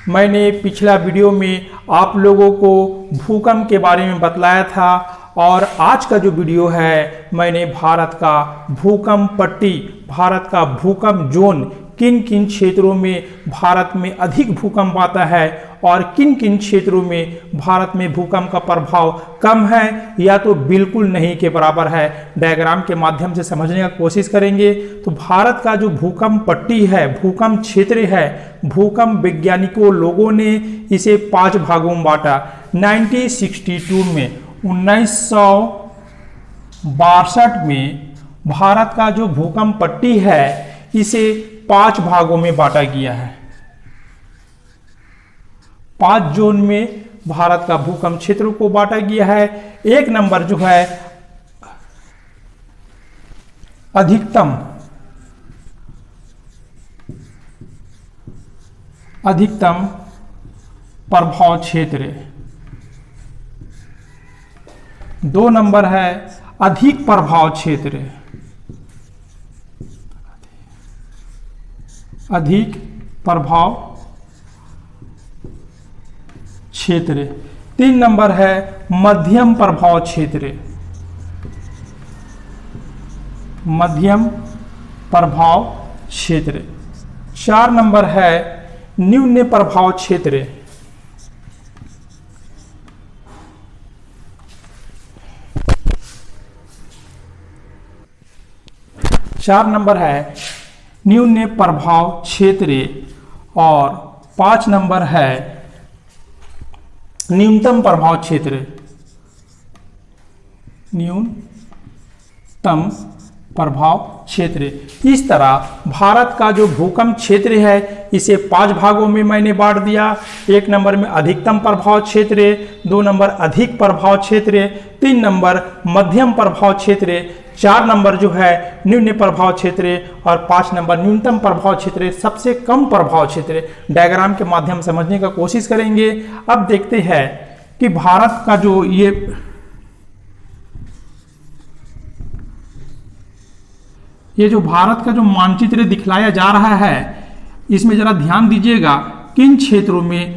मैंने पिछला वीडियो में आप लोगों को भूकंप के बारे में बतलाया था और आज का जो वीडियो है मैंने भारत का भूकंप पट्टी, भारत का भूकंप जोन, किन किन क्षेत्रों में भारत में अधिक भूकंप आता है और किन किन क्षेत्रों में भारत में भूकंप का प्रभाव कम है या तो बिल्कुल नहीं के बराबर है, डायग्राम के माध्यम से समझने का कोशिश करेंगे। तो भारत का जो भूकंप पट्टी है, भूकंप क्षेत्र है, भूकंप वैज्ञानिकों लोगों ने इसे 5 भागों में बांटा। 1962 में 1962 में भारत का जो भूकंप पट्टी है इसे 5 भागों में बांटा गया है। 5 जोन में भारत का भूकंप क्षेत्र को बांटा गया है। एक नंबर जो है अधिकतम प्रभाव क्षेत्र। 2 नंबर है अधिक प्रभाव क्षेत्र, अधिक प्रभाव क्षेत्र। 3 नंबर है मध्यम प्रभाव क्षेत्र, मध्यम प्रभाव क्षेत्र। 4 नंबर है न्यून प्रभाव क्षेत्र, 4 नंबर है न्यून प्रभाव क्षेत्र और 5 नंबर है न्यूनतम प्रभाव क्षेत्र, न्यूनतम प्रभाव क्षेत्र। इस तरह भारत का जो भूकंप क्षेत्र है इसे 5 भागों में मैंने बांट दिया। 1 नंबर में अधिकतम प्रभाव क्षेत्र, 2 नंबर अधिक प्रभाव क्षेत्र, 3 नंबर मध्यम प्रभाव क्षेत्र, 4 नंबर जो है न्यून प्रभाव क्षेत्र और 5 नंबर न्यूनतम प्रभाव क्षेत्र, सबसे कम प्रभाव क्षेत्र। डायग्राम के माध्यम से समझने का कोशिश करेंगे। अब देखते हैं कि भारत का जो ये जो भारत का जो मानचित्र दिखलाया जा रहा है इसमें जरा ध्यान दीजिएगा किन क्षेत्रों में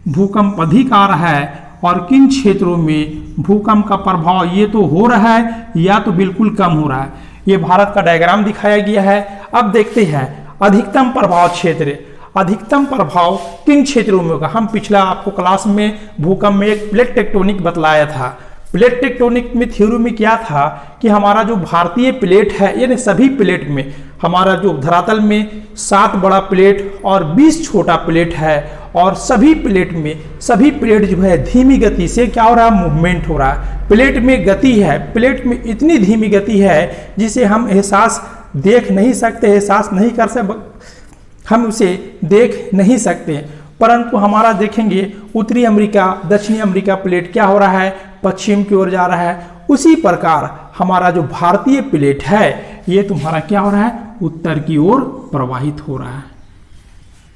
भूकंप अधिक आ रहा है और किन क्षेत्रों में भूकंप का प्रभाव ये तो हो रहा है या तो बिल्कुल कम हो रहा है। ये भारत का डायग्राम दिखाया गया है। अब देखते हैं अधिकतम प्रभाव क्षेत्र। अधिकतम प्रभाव किन क्षेत्रों में होगा। हम पिछला आपको क्लास में भूकंप में एक प्लेट टेक्टोनिक बतलाया था। प्लेट टेक्टोनिक में थ्योरी में क्या था कि हमारा जो भारतीय प्लेट है यानी सभी प्लेट में हमारा जो धरातल में 7 बड़ा प्लेट और 20 छोटा प्लेट है और सभी प्लेट जो है धीमी गति से क्या हो रहा है, मूवमेंट हो रहा है। प्लेट में गति है, प्लेट में इतनी धीमी गति है जिसे हम एहसास देख नहीं सकते, एहसास नहीं कर सकते, हम उसे देख नहीं सकते। परंतु हमारा देखेंगे उत्तरी अमेरिका, दक्षिणी अमेरिका प्लेट क्या हो रहा है, पश्चिम की ओर जा रहा है। उसी प्रकार हमारा जो भारतीय प्लेट है ये तुम्हारा क्या हो रहा है, उत्तर की ओर प्रवाहित हो रहा है।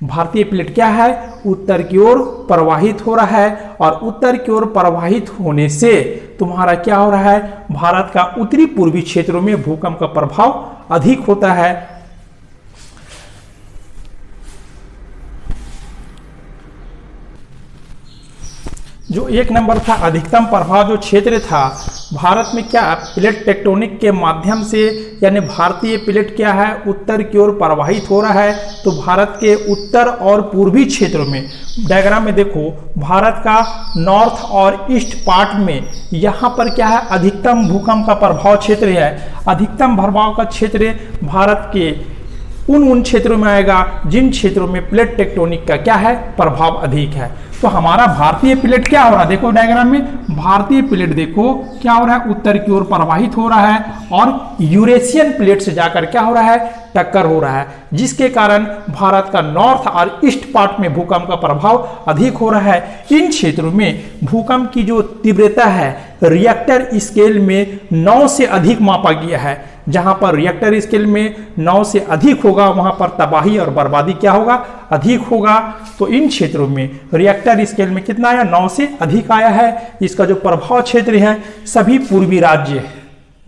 भारतीय प्लेट क्या है, उत्तर की ओर प्रवाहित हो रहा है और उत्तर की ओर प्रवाहित होने से तुम्हारा क्या हो रहा है, भारत का उत्तरी पूर्वी क्षेत्रों में भूकंप का प्रभाव अधिक होता है। जो 1 नंबर था अधिकतम प्रभाव जो क्षेत्र था भारत में क्या प्लेट टेक्टोनिक के माध्यम से यानी भारतीय प्लेट क्या है उत्तर की ओर प्रवाहित हो रहा है। तो भारत के उत्तर और पूर्वी क्षेत्रों में डायग्राम में देखो भारत का नॉर्थ और ईस्ट पार्ट में यहाँ पर क्या है अधिकतम भूकंप का प्रभाव क्षेत्र है। अधिकतम प्रभाव का क्षेत्र भारत के उन क्षेत्रों में आएगा जिन क्षेत्रों में प्लेट टेक्टोनिक का क्या है प्रभाव अधिक है। तो हमारा भारतीय प्लेट क्या हो रहा है, देखो डायग्राम में भारतीय प्लेट देखो क्या हो रहा है, उत्तर की ओर प्रवाहित हो रहा है और यूरेशियन प्लेट से जाकर क्या हो रहा है, टक्कर हो रहा है, जिसके कारण भारत का नॉर्थ और ईस्ट पार्ट में भूकंप का प्रभाव अधिक हो रहा है। इन क्षेत्रों में भूकंप की जो तीव्रता है रिएक्टर स्केल में 9 से अधिक मापा गया है। जहां पर रिएक्टर स्केल में 9 से अधिक होगा वहां पर तबाही और बर्बादी क्या होगा, अधिक होगा। तो इन क्षेत्रों में रिएक्टर स्केल में कितना आया, 9 से अधिक आया है। इसका जो प्रभाव क्षेत्र है सभी पूर्वी राज्य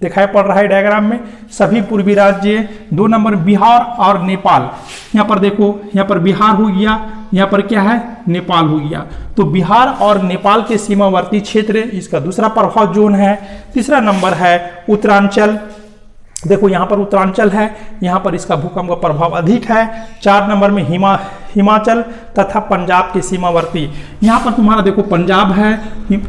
दिखाई पड़ रहा है डायग्राम में, सभी पूर्वी राज्य। 2 नंबर बिहार और नेपाल, यहाँ पर देखो, यहाँ पर बिहार हो गया, यहाँ पर क्या है, नेपाल हो गया। तो बिहार और नेपाल के सीमावर्ती क्षेत्र, इसका दूसरा प्रभाव जोन है। तीसरा नंबर है उत्तरांचल, देखो यहाँ पर उत्तरांचल है, यहाँ पर इसका भूकंप का प्रभाव अधिक है। 4 नंबर में हिमाचल तथा पंजाब के सीमावर्ती, यहाँ पर तुम्हारा देखो पंजाब है,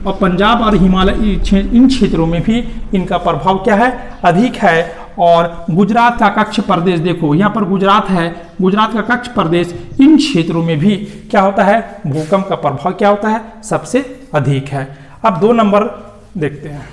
और पंजाब और हिमालय इन क्षेत्रों में भी इनका प्रभाव क्या है, अधिक है। और गुजरात का कच्छ प्रदेश, देखो यहाँ पर गुजरात है, गुजरात का कच्छ प्रदेश, इन क्षेत्रों में भी क्या होता है, भूकंप का प्रभाव क्या होता है, सबसे अधिक है। अब 2 नंबर देखते हैं।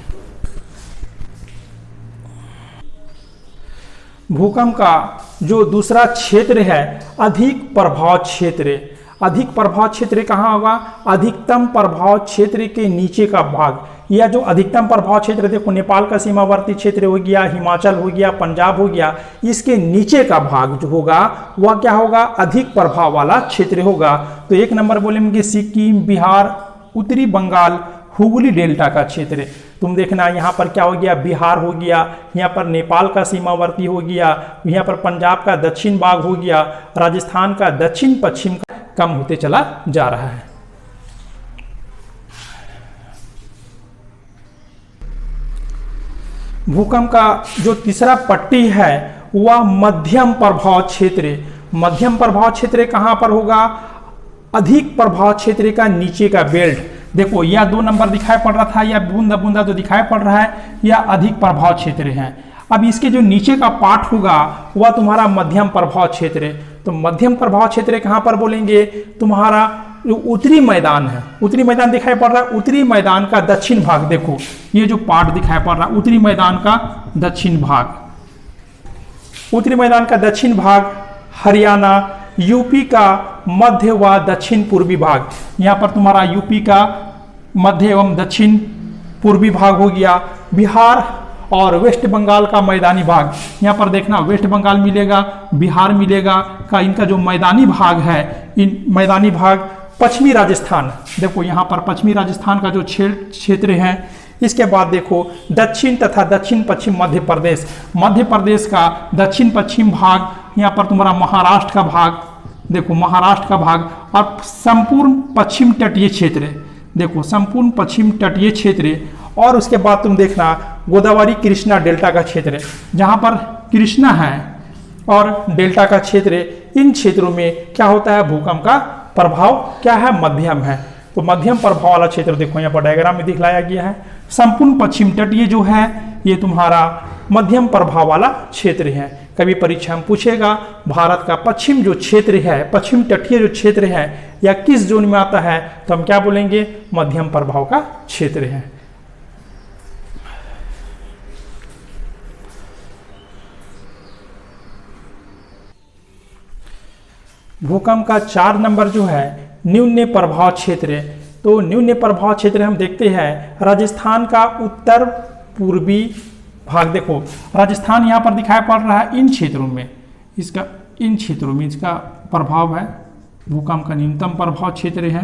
भूकंप का जो दूसरा क्षेत्र है, अधिक प्रभाव क्षेत्र। अधिक प्रभाव क्षेत्र कहाँ होगा, अधिकतम प्रभाव क्षेत्र के नीचे का भाग, या जो अधिकतम प्रभाव क्षेत्र देखो नेपाल का सीमावर्ती क्षेत्र हो गया, हिमाचल हो गया, पंजाब हो गया, इसके नीचे का भाग जो होगा वह क्या होगा, अधिक प्रभाव वाला क्षेत्र होगा। तो 1 नंबर बोलेंगे सिक्किम, बिहार, उत्तरी बंगाल, हुगली डेल्टा का क्षेत्र। तुम देखना यहाँ पर क्या हो गया, बिहार हो गया, यहाँ पर नेपाल का सीमावर्ती हो गया, यहाँ पर पंजाब का दक्षिण भाग हो गया, राजस्थान का दक्षिण पश्चिम कम होते चला जा रहा है। भूकंप का जो तीसरा पट्टी है वह मध्यम प्रभाव क्षेत्र। मध्यम प्रभाव क्षेत्र कहाँ पर होगा, अधिक प्रभाव क्षेत्र का नीचे का बेल्ट। देखो यह 2 नंबर दिखाई पड़ रहा था, या बूंदा बूंदा जो दिखाई पड़ रहा है, यह अधिक प्रभाव क्षेत्र है। अब इसके जो नीचे का पार्ट होगा वह तुम्हारा मध्यम प्रभाव क्षेत्र है। तो मध्यम प्रभाव क्षेत्र कहाँ पर बोलेंगे, तुम्हारा जो उत्तरी मैदान है, उत्तरी मैदान दिखाई पड़ रहा है, उत्तरी मैदान का दक्षिण भाग, देखो ये जो पार्ट दिखाई पड़ रहा है, उत्तरी मैदान का दक्षिण भाग, उत्तरी मैदान का दक्षिण भाग, हरियाणा, यूपी का मध्य व दक्षिण पूर्वी भाग, यहाँ पर तुम्हारा यूपी का मध्य एवं दक्षिण पूर्वी भाग हो गया, बिहार और वेस्ट बंगाल का मैदानी भाग, यहाँ पर देखना वेस्ट बंगाल मिलेगा, बिहार मिलेगा का इनका जो मैदानी भाग है, इन मैदानी भाग, पश्चिमी राजस्थान, देखो यहाँ पर पश्चिमी राजस्थान का जो क्षेत्र है। इसके बाद देखो दक्षिण तथा दक्षिण पश्चिम मध्य प्रदेश, मध्य प्रदेश का दक्षिण पश्चिम भाग, यहाँ पर तुम्हारा महाराष्ट्र का भाग, देखो महाराष्ट्र का भाग, और संपूर्ण पश्चिम तटीय क्षेत्र, देखो संपूर्ण पश्चिम तटीय क्षेत्र। और उसके बाद तुम देखना गोदावरी कृष्णा डेल्टा का क्षेत्र, जहाँ पर कृष्णा है और डेल्टा का क्षेत्र, इन क्षेत्रों में क्या होता है, भूकंप का प्रभाव क्या है, मध्यम है। तो मध्यम प्रभाव वाला क्षेत्र देखो यहाँ पर डायग्राम में दिखलाया गया है। संपूर्ण पश्चिम तटीय जो है ये तुम्हारा मध्यम प्रभाव वाला क्षेत्र है। कभी परीक्षा में पूछेगा भारत का पश्चिम जो क्षेत्र है, पश्चिम तटीय जो क्षेत्र है, या किस जोन में आता है, तो हम क्या बोलेंगे, मध्यम प्रभाव का क्षेत्र है। भूकंप का 4 नंबर जो है न्यून प्रभाव क्षेत्र। तो न्यून प्रभाव क्षेत्र हम देखते हैं राजस्थान का उत्तर पूर्वी भाग, देखो राजस्थान यहाँ पर दिखाई पड़ रहा है, इन क्षेत्रों में इसका, इन क्षेत्रों में इसका प्रभाव है, भूकंप का न्यूनतम प्रभाव क्षेत्र है।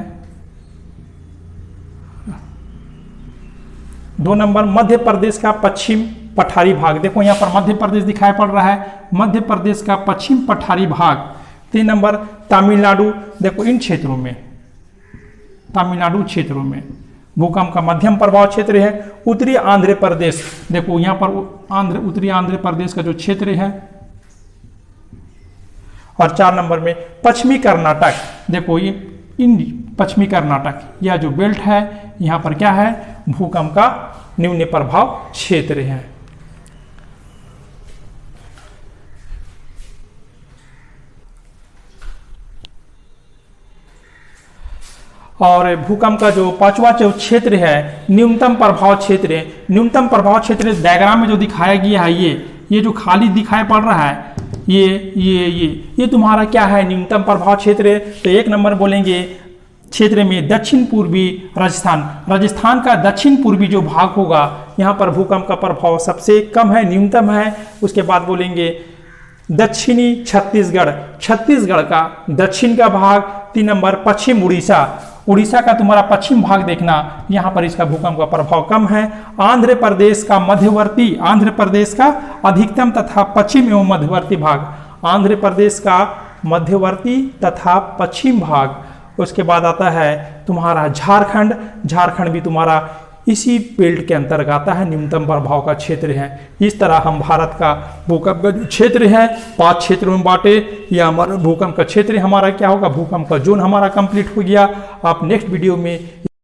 2 नंबर मध्य प्रदेश का पश्चिम पठारी भाग, देखो यहाँ पर मध्य प्रदेश दिखाई पड़ रहा है, मध्य प्रदेश का पश्चिम पठारी भाग। 3 नंबर तमिलनाडु, देखो इन क्षेत्रों में, तमिलनाडु क्षेत्रों में भूकंप का मध्यम प्रभाव क्षेत्र है। उत्तरी आंध्र प्रदेश, देखो यहाँ पर उत्तरी आंध्र प्रदेश का जो क्षेत्र है। और 4 नंबर में पश्चिमी कर्नाटक, देखो ये इन पश्चिमी कर्नाटक, यह जो बेल्ट है यहाँ पर क्या है, भूकंप का न्यून प्रभाव क्षेत्र है। और भूकंप का जो 5वां जो क्षेत्र है न्यूनतम प्रभाव क्षेत्र। न्यूनतम प्रभाव क्षेत्र डायग्राम में जो दिखाया गया है, ये जो खाली दिखाई पड़ रहा है, ये तुम्हारा क्या है, न्यूनतम प्रभाव क्षेत्र। तो 1 नंबर बोलेंगे क्षेत्र में दक्षिण पूर्वी राजस्थान, राजस्थान का दक्षिण पूर्वी जो भाग होगा यहाँ पर भूकंप का प्रभाव सबसे कम है, न्यूनतम है। उसके बाद बोलेंगे दक्षिणी छत्तीसगढ़, छत्तीसगढ़ का दक्षिण का भाग। 3 नंबर पश्चिम उड़ीसा, उड़ीसा का तुम्हारा पश्चिम भाग देखना, यहाँ पर इसका भूकंप का प्रभाव कम है। आंध्र प्रदेश का मध्यवर्ती, आंध्र प्रदेश का अधिकतम तथा पश्चिम एवं मध्यवर्ती भाग, आंध्र प्रदेश का मध्यवर्ती तथा पश्चिम भाग। उसके बाद आता है तुम्हारा झारखंड, झारखंड भी तुम्हारा इसी बेल्ट के अंतर्गत आता है, न्यूनतम प्रभाव का क्षेत्र है। इस तरह हम भारत का भूकंप का जो क्षेत्र है 5 क्षेत्रों में बांटे। यह हमारा भूकंप का क्षेत्र हमारा क्या होगा, भूकंप का जोन हमारा कंप्लीट हो गया। आप नेक्स्ट वीडियो में